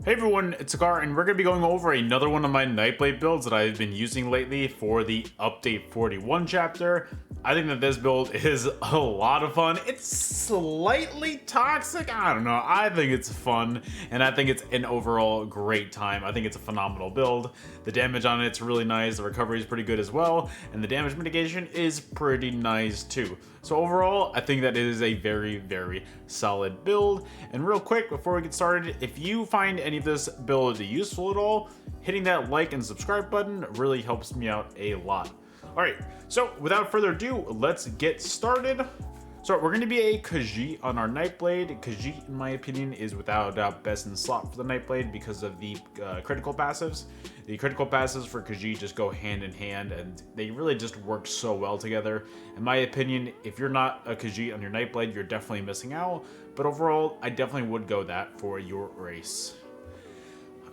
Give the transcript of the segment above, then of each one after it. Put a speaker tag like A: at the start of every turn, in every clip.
A: Hey everyone, it's Sekaar, and we're going to be going over another one of my Nightblade builds that I've been using lately for the Update 41 chapter. I think that this build is a lot of fun. It's slightly toxic, I don't know. I think it's fun, and I think it's an overall great time. I think it's a phenomenal build. The damage on it's really nice, the recovery is pretty good as well, and the damage mitigation is pretty nice too. So overall, I think that it is a very, very solid build. And real quick, before we get started, if you find any of this build useful at all, hitting that like and subscribe button really helps me out a lot. All right, so without further ado, let's get started. So we're going to be a Khajiit on our Nightblade. Khajiit, in my opinion, is without a doubt best in slot for the Nightblade because of the critical passives. The critical passives for Khajiit just go hand in hand, and they really just work so well together. In my opinion, if you're not a Khajiit on your Nightblade, you're definitely missing out. But overall, I definitely would go that for your race.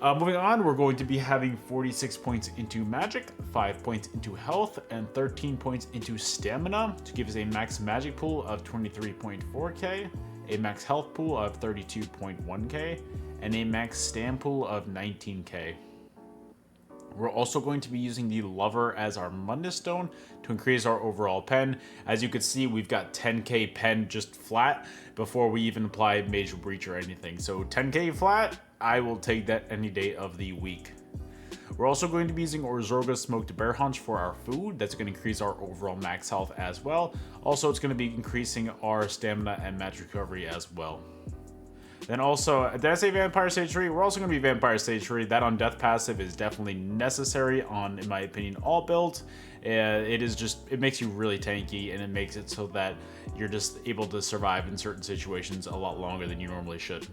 A: Moving on, we're going to be having 46 points into magic, 5 points into health, and 13 points into stamina to give us a max magic pool of 23.4k, a max health pool of 32.1k, and a max stam pool of 19k. We're also going to be using the Lover as our Mundus Stone to increase our overall pen. As you can see, we've got 10k pen just flat before we even apply Major Breach or anything. So 10k flat, I will take that any day of the week. We're also going to be using Orzorga's Smoked Bear Haunch for our food. That's going to increase our overall max health as well. Also, it's going to be increasing our stamina and magic recovery as well. Then also, did I say Vampire Stage 3? We're also going to be Vampire Stage 3. That on death passive is definitely necessary on, in my opinion, all builds. It makes you really tanky, and it makes it so that you're just able to survive in certain situations a lot longer than you normally should.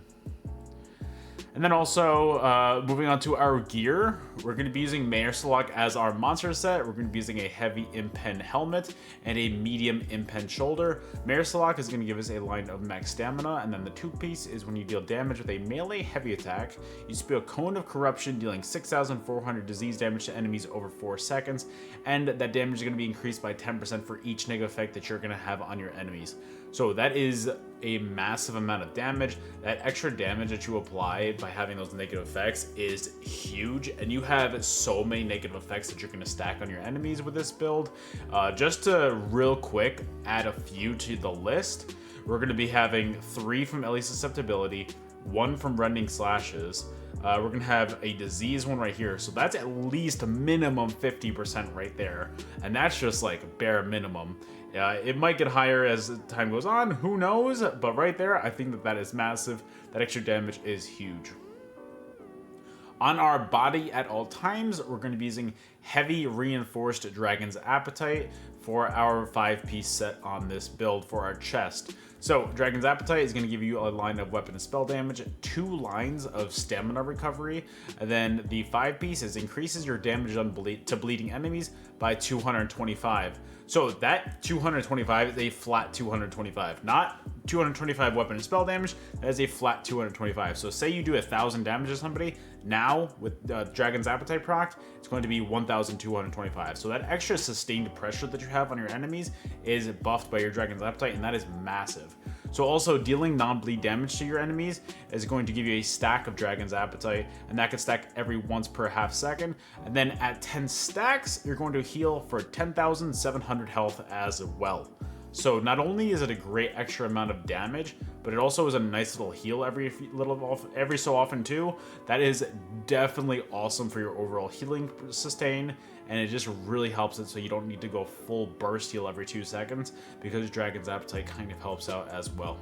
A: And then also, moving on to our gear, we're going to be using Maersalok as our monster set. We're going to be using a heavy impen helmet and a medium impen shoulder. Maersalok is going to give us a line of max stamina, and then the two-piece is when you deal damage with a melee heavy attack, you spew a Cone of Corruption, dealing 6,400 disease damage to enemies over 4 seconds, and that damage is going to be increased by 10% for each negative effect that you're going to have on your enemies. So that is a massive amount of damage. That extra damage that you apply by having those negative effects is huge, and you have so many negative effects that you're going to stack on your enemies with this build. Just to real quick add a few to the list, we're going to be having 3 from Ellie's Susceptibility, 1 from Rending Slashes. We're going to have a disease one right here, so that's at least a minimum 50% right there, and that's just like bare minimum. It might get higher as time goes on, who knows, but right there, I think that that is massive. That extra damage is huge. On our body at all times, we're going to be using Heavy Reinforced Dragon's Appetite for our 5-piece set on this build for our chest. So, Dragon's Appetite is going to give you a line of weapon and spell damage, 2 lines of stamina recovery, and then the 5-piece increases your damage to bleeding enemies by 225. So that 225 is a flat 225, not 225 weapon and spell damage. That is a flat 225. So say you do 1,000 damage to somebody, now with Dragon's Appetite proc, it's going to be 1,225. So that extra sustained pressure that you have on your enemies is buffed by your Dragon's Appetite, and that is massive. So also, dealing non-bleed damage to your enemies is going to give you a stack of Dragon's Appetite, and that can stack every once per half second. And then at 10 stacks, you're going to heal for 10,700 health as well. So not only is it a great extra amount of damage, but it also is a nice little heal every so often too. That is definitely awesome for your overall healing sustain, and it just really helps it so you don't need to go full burst heal every 2 seconds, because Dragon's Appetite kind of helps out as well.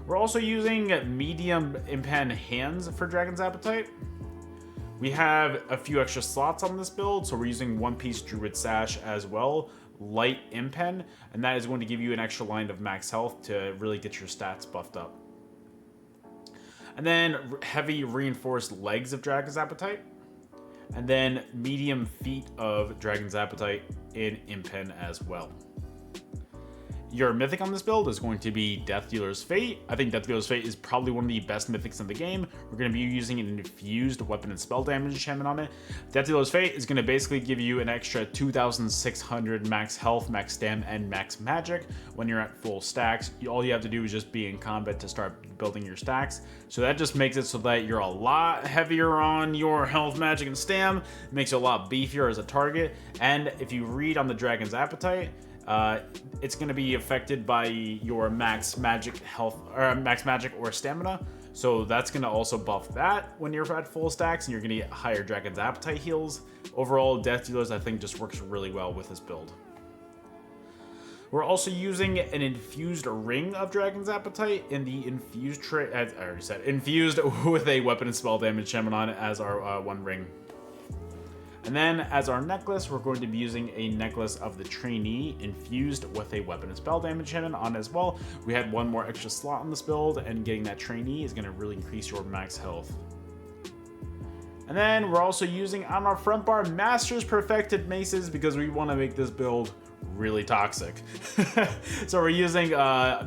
A: We're also using medium impen hands for Dragon's Appetite. We have a few extra slots on this build, so we're using 1-piece Druid Sash as well, light impen, and that is going to give you an extra line of max health to really get your stats buffed up. And then heavy reinforced legs of Dragon's Appetite, and then medium feet of Dragon's Appetite in impen as well. Your mythic on this build is going to be Death Dealer's Fate. I think Death Dealer's Fate is probably one of the best mythics in the game. We're going to be using an infused weapon and spell damage enchantment on it. Death Dealer's Fate is going to basically give you an extra 2,600 max health, max stam, and max magic when you're at full stacks. All you have to do is just be in combat to start building your stacks. So that just makes it so that you're a lot heavier on your health, magic, and stam. It makes you a lot beefier as a target. And if you read on the Dragon's Appetite, it's going to be affected by your max magic health or max magic or stamina. So that's going to also buff that when you're at full stacks, and you're going to get higher Dragon's Appetite heals. Overall, Death Dealers I think just works really well with this build. We're also using an infused ring of Dragon's Appetite in the infused trait. I already said infused with a weapon and spell damage enchantment on it as our one ring. And then as our necklace, we're going to be using a necklace of the trainee infused with a weapon and spell damage enchantment on as well. We had one more extra slot on this build, and getting that trainee is going to really increase your max health. And then we're also using on our front bar Master's Perfected Maces because we want to make this build really toxic. So we're using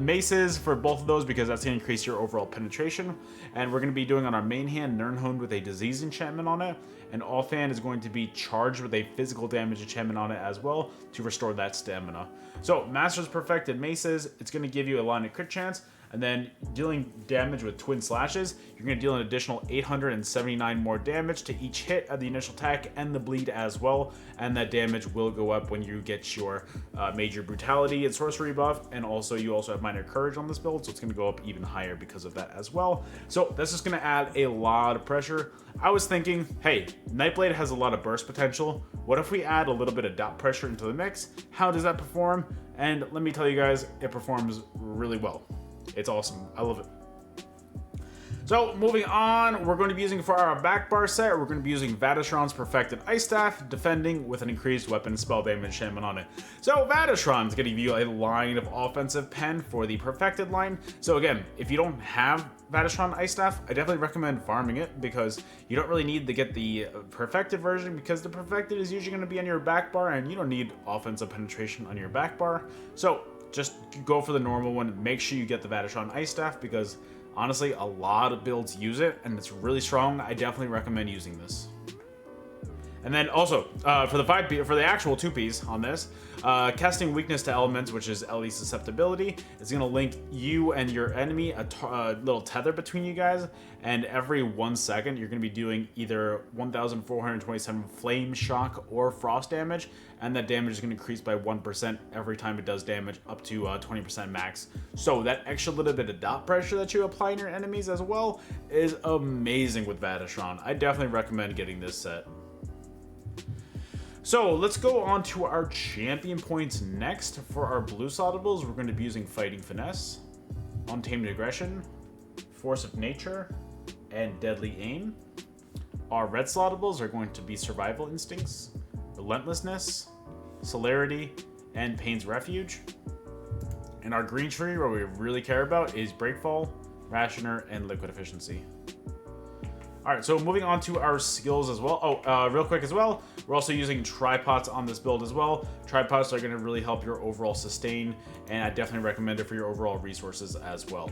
A: maces for both of those because that's going to increase your overall penetration. And we're going to be doing on our main hand Nirnhund with a disease enchantment on it. And Offhand is going to be charged with a physical damage enchantment on it as well to restore that stamina. So Master's Perfected Maces, it's going to give you a line of crit chance. And then dealing damage with Twin Slashes, you're going to deal an additional 879 more damage to each hit of the initial attack and the bleed as well. And that damage will go up when you get your Major Brutality and Sorcery buff. And also you also have Minor Courage on this build, so it's going to go up even higher because of that as well. So that's just going to add a lot of pressure. I was thinking, hey, Nightblade has a lot of burst potential. What if we add a little bit of dot pressure into the mix? How does that perform? And let me tell you guys, it performs really well. It's awesome. I love it. So moving on, we're going to be using for our back bar set, we're going to be using Vateshran's Perfected Ice Staff, defending with an increased weapon spell damage enchantment on it. So Vateshran's going to give you a line of offensive pen for the Perfected line. So again, if you don't have Vateshran Ice Staff, I definitely recommend farming it because you don't really need to get the Perfected version because the Perfected is usually going to be on your back bar and you don't need offensive penetration on your back bar. So just go for the normal one. Make sure you get the Vateshran Ice Staff because honestly, a lot of builds use it, and it's really strong. I definitely recommend using this. And then also, for the actual 2Ps on this, casting Weakness to Elements, which is LE Susceptibility, is going to link you and your enemy a little tether between you guys, and every 1 second, you're going to be doing either 1,427 Flame, Shock, or Frost damage, and that damage is going to increase by 1% every time it does damage, up to 20% max. So that extra little bit of dot pressure that you apply on your enemies as well is amazing with Vateshran. I definitely recommend getting this set. So let's go on to our champion points next. For our blue slottables, we're going to be using Fighting Finesse, Untamed Aggression, Force of Nature, and Deadly Aim. Our red slottables are going to be Survival Instincts, Relentlessness, Celerity, and Pain's Refuge. And our green tree, what we really care about, is Breakfall, Rationer, and Liquid Efficiency. Alright, so moving on to our skills as well. Real quick as well, we're also using tripods on this build as well. Tripods are going to really help your overall sustain, and I definitely recommend it for your overall resources as well.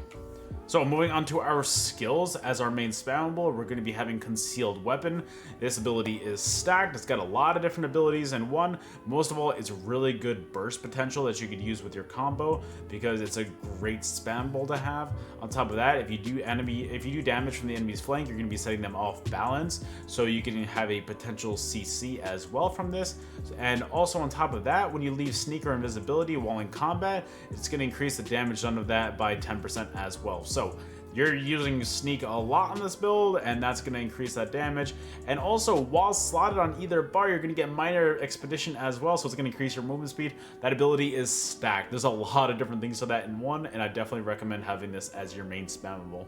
A: So moving on to our skills, as our main spammable, we're going to be having Concealed Weapon. This ability is stacked. It's got a lot of different abilities in one. Most of all, it's really good burst potential that you could use with your combo because it's a great spammable to have. On top of that, if you do damage from the enemy's flank, you're going to be setting them off balance, so you can have a potential CC as well from this. And also on top of that, when you leave Sneak or Invisibility while in combat, it's going to increase the damage done of that by 10% as well. So you're using Sneak a lot on this build, and that's going to increase that damage. And also, while slotted on either bar, you're going to get Minor Expedition as well, so it's going to increase your movement speed. That ability is stacked. There's a lot of different things to that in one, and I definitely recommend having this as your main spammable.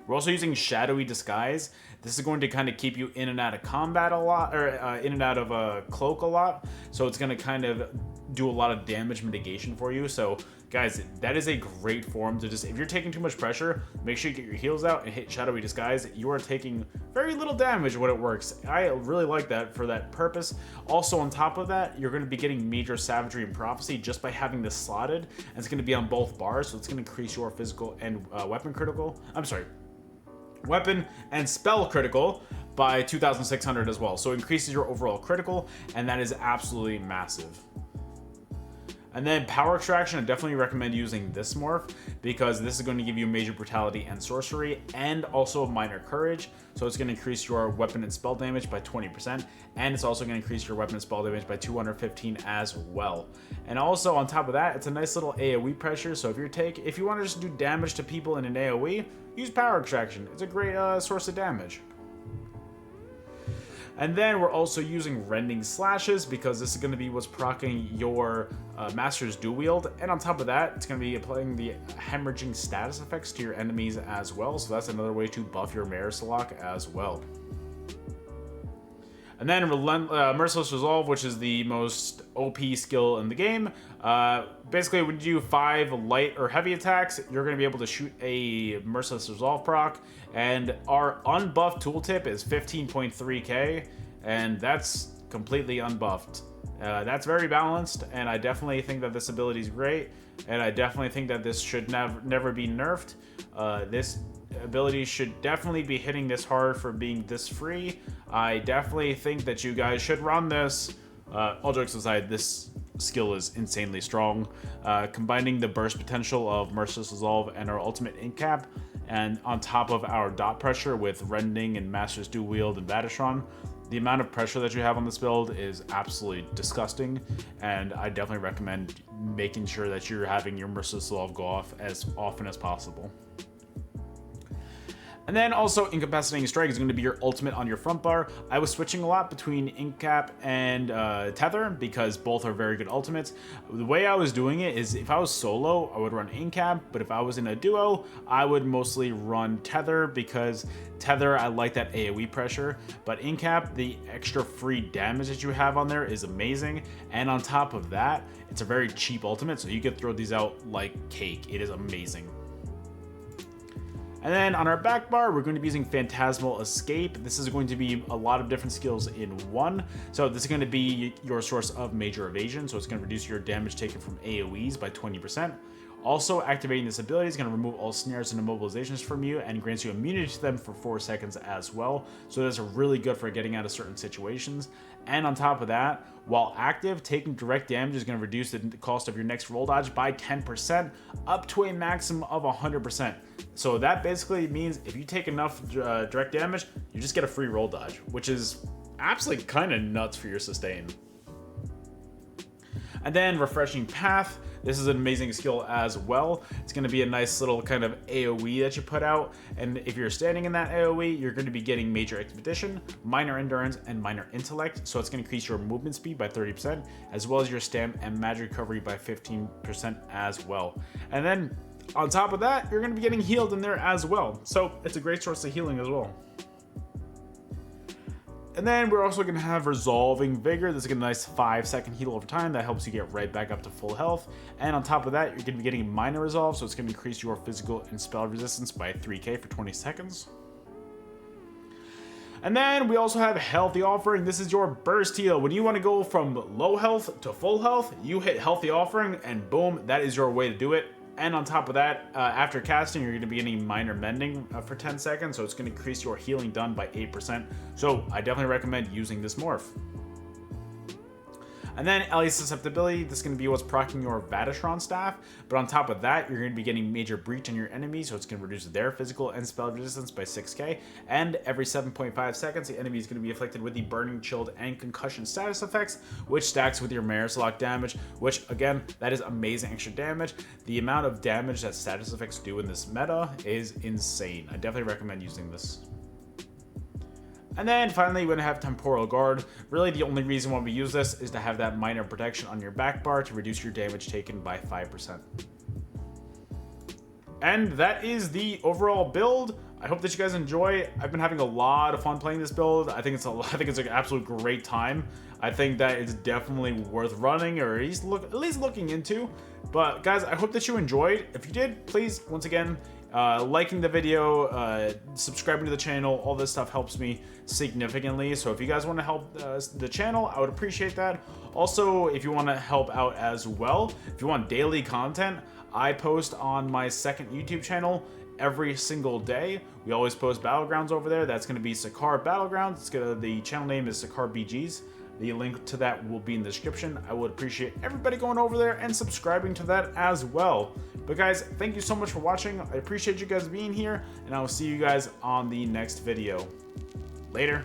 A: We're also using Shadowy Disguise. This is going to kind of keep you in and out of combat a lot, or in and out of Cloak a lot. So it's going to kind of do a lot of damage mitigation for you. So guys, that is a great form to just, if you're taking too much pressure, make sure you get your heals out and hit Shadowy Disguise. You are taking very little damage when it works. I really like that for that purpose. Also, on top of that, you're going to be getting Major Savagery and Prophecy just by having this slotted, and it's going to be on both bars, so it's going to increase your physical and weapon and spell critical by 2,600 as well. So it increases your overall critical, and that is absolutely massive. And then Power Extraction, I definitely recommend using this morph because this is going to give you Major Brutality and Sorcery and also Minor Courage. So it's going to increase your weapon and spell damage by 20%, and it's also going to increase your weapon and spell damage by 215 as well. And also on top of that, it's a nice little AoE pressure. So if you want to just do damage to people in an AoE, use Power Extraction. It's a great source of damage. And then we're also using Rending Slashes because this is going to be what's proccing your Master's Dual Wield. And on top of that, it's going to be applying the Hemorrhaging status effects to your enemies as well. So that's another way to buff your Marisalok as well. And then Merciless Resolve, which is the most OP skill in the game. Basically, when you do 5 light or heavy attacks, you're going to be able to shoot a Merciless Resolve proc. And our unbuffed tooltip is 15.3k, and that's completely unbuffed. That's very balanced, and I definitely think that this ability is great, and I definitely think that this should never be nerfed. This ability should definitely be hitting this hard for being this free. I definitely think that you guys should run this. All jokes aside, this skill is insanely strong. Combining the burst potential of Merciless Resolve and our ultimate ink cap, and on top of our dot pressure with Rending and Master's Dual Wield and Vadatron, the amount of pressure that you have on this build is absolutely disgusting, and I definitely recommend making sure that you're having your Merciless Resolve go off as often as possible. And then also Incapacitating Strike is going to be your ultimate on your front bar. I was switching a lot between Ink Cap and Tether because both are very good ultimates. The way I was doing it is if I was solo, I would run Ink Cap, but if I was in a duo, I would mostly run Tether because Tether, I like that AoE pressure, but Ink Cap, the extra free damage that you have on there is amazing. And on top of that, it's a very cheap ultimate, so you could throw these out like cake. It is amazing. And then on our back bar, we're going to be using Phantasmal Escape. This is going to be a lot of different skills in one. So this is going to be your source of Major Evasion. So it's going to reduce your damage taken from AoEs by 20%. Also, activating this ability is going to remove all snares and immobilizations from you and grants you immunity to them for 4 seconds as well. So that's really good for getting out of certain situations. And on top of that, while active, taking direct damage is going to reduce the cost of your next roll dodge by 10%, up to a maximum of 100%. So that basically means if you take enough direct damage, you just get a free roll dodge, which is absolutely kind of nuts for your sustain. And then Refreshing Path. This is an amazing skill as well. It's going to be a nice little kind of AoE that you put out. And if you're standing in that AoE, you're going to be getting Major Expedition, Minor Endurance, and Minor Intellect. So it's going to increase your movement speed by 30%, as well as your stamina and magic recovery by 15% as well. And then on top of that, you're going to be getting healed in there as well. So it's a great source of healing as well. And then we're also going to have Resolving Vigor. This is a nice 5-second heal over time that helps you get right back up to full health. And on top of that, you're going to be getting Minor Resolve, so it's going to increase your physical and spell resistance by 3k for 20 seconds. And then we also have Healthy Offering. This is your burst heal. When you want to go from low health to full health, you hit Healthy Offering and boom, that is your way to do it. And on top of that, after casting, you're going to be getting Minor Mending for 10 seconds, so it's going to increase your healing done by 8%. So I definitely recommend using this morph. And then Ellie Susceptibility, this is going to be what's proccing your Vadatron staff. But on top of that, you're going to be getting Major Breach on your enemies, so it's going to reduce their physical and spell resistance by 6k. And every 7.5 seconds, the enemy is going to be afflicted with the Burning, Chilled, and Concussion status effects, which stacks with your Marisalok damage, which, again, that is amazing extra damage. The amount of damage that status effects do in this meta is insane. I definitely recommend using this. And then finally, we're going to have Temporal Guard. Really, the only reason why we use this is to have that minor protection on your back bar to reduce your damage taken by 5%. And that is the overall build. I hope that you guys enjoy. I've been having a lot of fun playing this build. I think it's an absolute great time. I think that it's definitely worth running, or at least looking into. But guys, I hope that you enjoyed. If you did, please, once again, liking the video, subscribing to the channel, all this stuff helps me significantly. So if you guys want to help the channel, I would appreciate that. Also, if you want to help out as well, if you want daily content, I post on my second YouTube channel every single day. We always post Battlegrounds over there. That's going to be Sekaar Battlegrounds. The channel name is Sekaar BGs. The link to that will be in the description. I would appreciate everybody going over there and subscribing to that as well. But guys, thank you so much for watching. I appreciate you guys being here, and I will see you guys on the next video. Later.